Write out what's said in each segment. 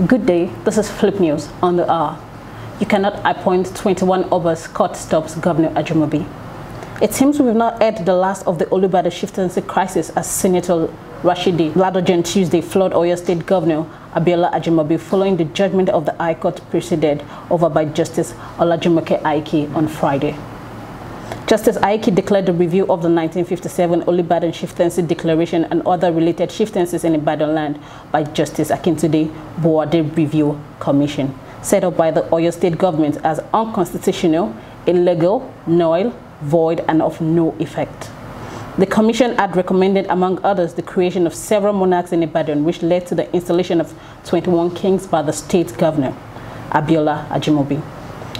Good day, this is Flip News on the hour. You cannot appoint 21 Oba'S, court stops Governor Ajimobi. It seems we've not heard the last of the Olubada chieftaincy crisis as Senator Rashidi Ladoja Tuesday floored Oyo State Governor Abiola Ajimobi following the judgment of the High Court presided over by Justice Olajumoke Aiki on Friday. Justice Aiki declared the review of the 1957 Olubadan Chieftaincy Declaration and other related chieftaincies in Ibadan land by Justice Akintunde Boade Review Commission, set up by the Oyo State government as unconstitutional, illegal, null, void, and of no effect. The commission had recommended, among others, the creation of several monarchs in Ibadan, which led to the installation of 21 kings by the state governor, Abiola Ajimobi.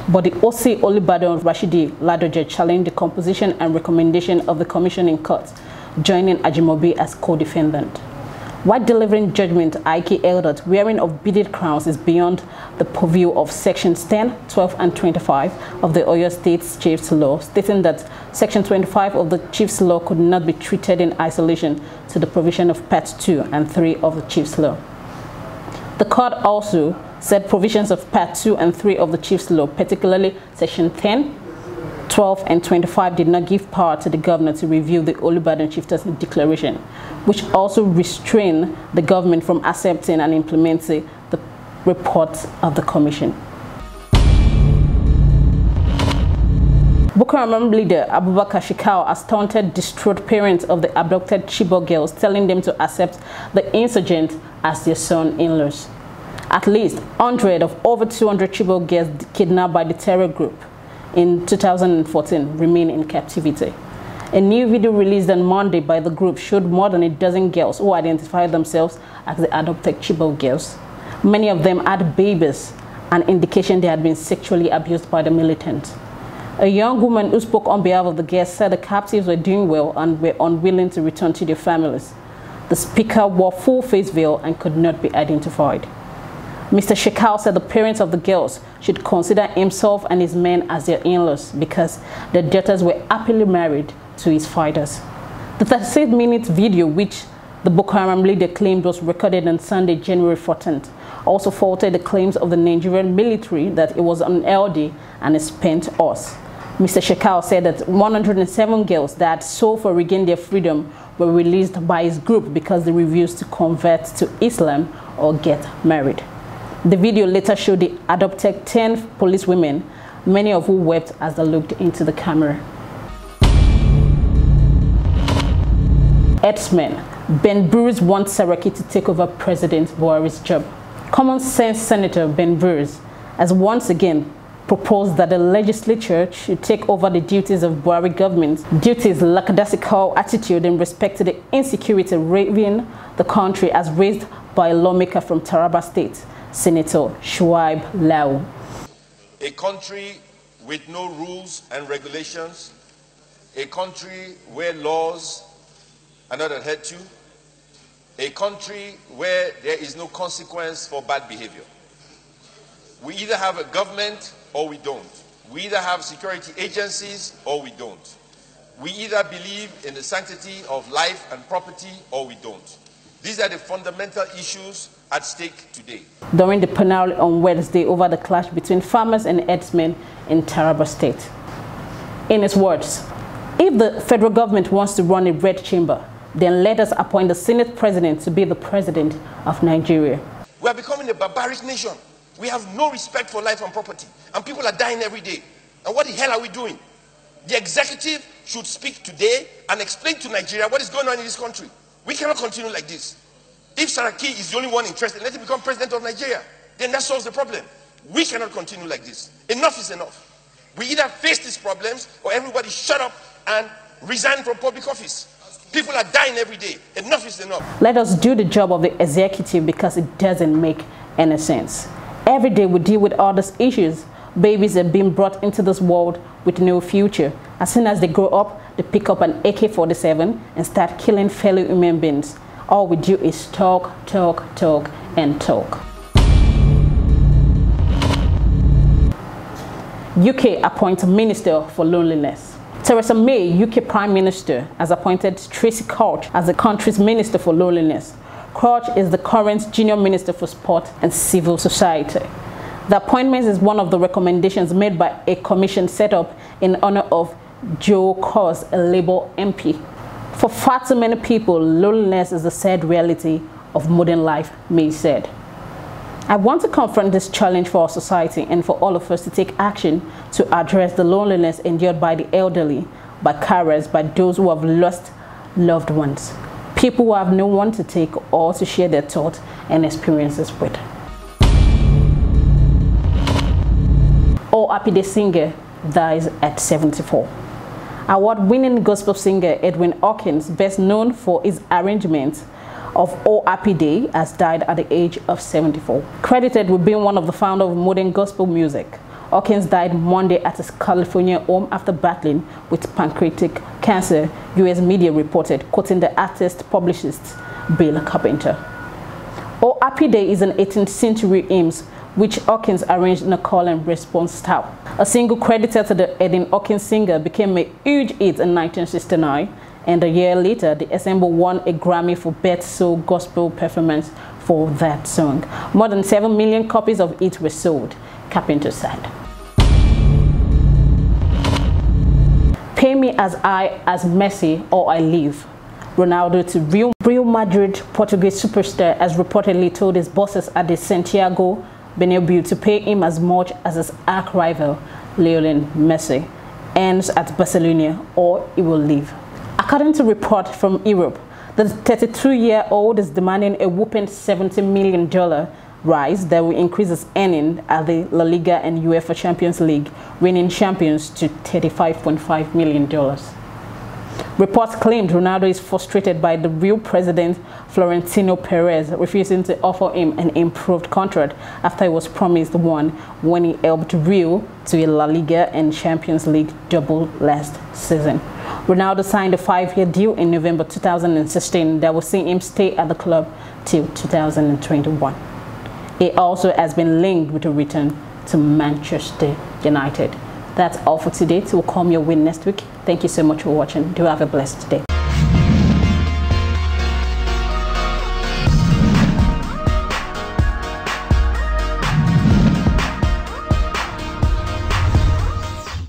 But the OC Olubadan Rashidi Ladoja challenged the composition and recommendation of the commission in court, joining Ajimobi as co-defendant. While delivering judgment, Aiki held that wearing of beaded crowns is beyond the purview of Sections 10, 12, and 25 of the Oyo State's Chiefs Law, stating that Section 25 of the Chiefs Law could not be treated in isolation to the provision of Part 2 and 3 of the Chiefs Law. The court also said provisions of Part 2 and 3 of the Chiefs Law, particularly Section 10, 12, and 25, did not give power to the governor to review the Olubadan Chieftaincy Declaration, which also restrained the government from accepting and implementing the reports of the commission. Boko Haram leader Abubakar Shekau has taunted distraught parents of the abducted Chibok girls, telling them to accept the insurgent as their son-in-laws. At least 100 of over 200 Chibok girls kidnapped by the terror group in 2014 remain in captivity. A new video released on Monday by the group showed more than a dozen girls who identified themselves as the adopted Chibok girls. Many of them had babies, an indication they had been sexually abused by the militants. A young woman who spoke on behalf of the girls said the captives were doing well and were unwilling to return to their families. The speaker wore full-face veil and could not be identified. Mr. Shekau said the parents of the girls should consider himself and his men as their in-laws because their daughters were happily married to his fighters. The 36-minute video, which the Boko Haram leader claimed was recorded on Sunday, January 14th, also faulted the claims of the Nigerian military that it was unhealthy and a spent horse. Mr. Shekau said that 107 girls that so far regained their freedom were released by his group because they refused to convert to Islam or get married. The video later showed the adopted 10 police women, many of who wept as they looked into the camera. Herdsmen, Ben Bruce wants Saraki to take over President Buhari's job. Common sense Senator Ben Bruce has once again proposed that the legislature should take over the duties of Buhari government due to his lackadaisical attitude in respect to the insecurity ravaging the country as raised by a lawmaker from Taraba State, Senator Shuaib Lau. A country with no rules and regulations, a country where laws are not adhered to, a country where there is no consequence for bad behavior. We either have a government or we don't. We either have security agencies or we don't. We either believe in the sanctity of life and property or we don't. These are the fundamental issues at stake today. During the panel on Wednesday over the clash between farmers and herdsmen in Taraba State. In his words, if the federal government wants to run a red chamber, then let us appoint the Senate president to be the president of Nigeria. We are becoming a barbaric nation. We have no respect for life and property, and people are dying every day. And what the hell are we doing? The executive should speak today and explain to Nigeria what is going on in this country. We cannot continue like this. If Saraki is the only one interested, let him become president of Nigeria. Then that solves the problem. We cannot continue like this. Enough is enough. We either face these problems or everybody shut up and resign from public office. People are dying every day. Enough is enough. Let us do the job of the executive because it doesn't make any sense. Every day we deal with all these issues. Babies are being brought into this world with no future. As soon as they grow up, they pick up an AK-47 and start killing fellow human beings. All we do is talk, talk, talk, and talk. UK appoints Minister for Loneliness. Theresa May, UK Prime Minister, has appointed Tracy Court as the country's Minister for Loneliness. Crouch is the current Junior Minister for Sport and Civil Society. The appointment is one of the recommendations made by a commission set up in honor of Joe Cox, a Labour MP. For far too many people, loneliness is the sad reality of modern life, May said. I want to confront this challenge for our society and for all of us to take action to address the loneliness endured by the elderly, by carers, by those who have lost loved ones, people who have no one to take or to share their thoughts and experiences with. Happy Day singer dies at 74. Award-winning gospel singer Edwin Hawkins, best known for his arrangement of Oh Happy Day, has died at the age of 74. Credited with being one of the founders of modern gospel music, Hawkins died Monday at his California home after battling with pancreatic cancer, U.S. media reported, quoting the artist publicist Bill Carpenter. Oh Happy Day is an 18th century hymn which Hawkins arranged in a call and response style. A single credited to the Edwin Hawkins singer became a huge hit in 1969, and a year later, the ensemble won a Grammy for Best Soul Gospel Performance for that song. More than 7 million copies of it were sold, Carpenter said. Pay me as Messi or I leave. Ronaldo to Real Madrid Portuguese superstar has reportedly told his bosses at the Santiago Bernabeu to pay him as much as his arch-rival Lionel Messi earns at Barcelona or he will leave. According to report from Europe, the 32-year-old is demanding a whopping $70 million rise that will increase his earning at the La Liga and UEFA Champions League reigning champions to $35.5 million. Reports claimed Ronaldo is frustrated by the Real president Florentino Perez refusing to offer him an improved contract after he was promised one when he helped Real to a La Liga and Champions League double last season. Ronaldo signed a 5-year deal in November 2016 that will see him stay at the club till 2021. He also has been linked with a return to Manchester United. That's all for today. We'll come your way next week. Thank you so much for watching. Do have a blessed day.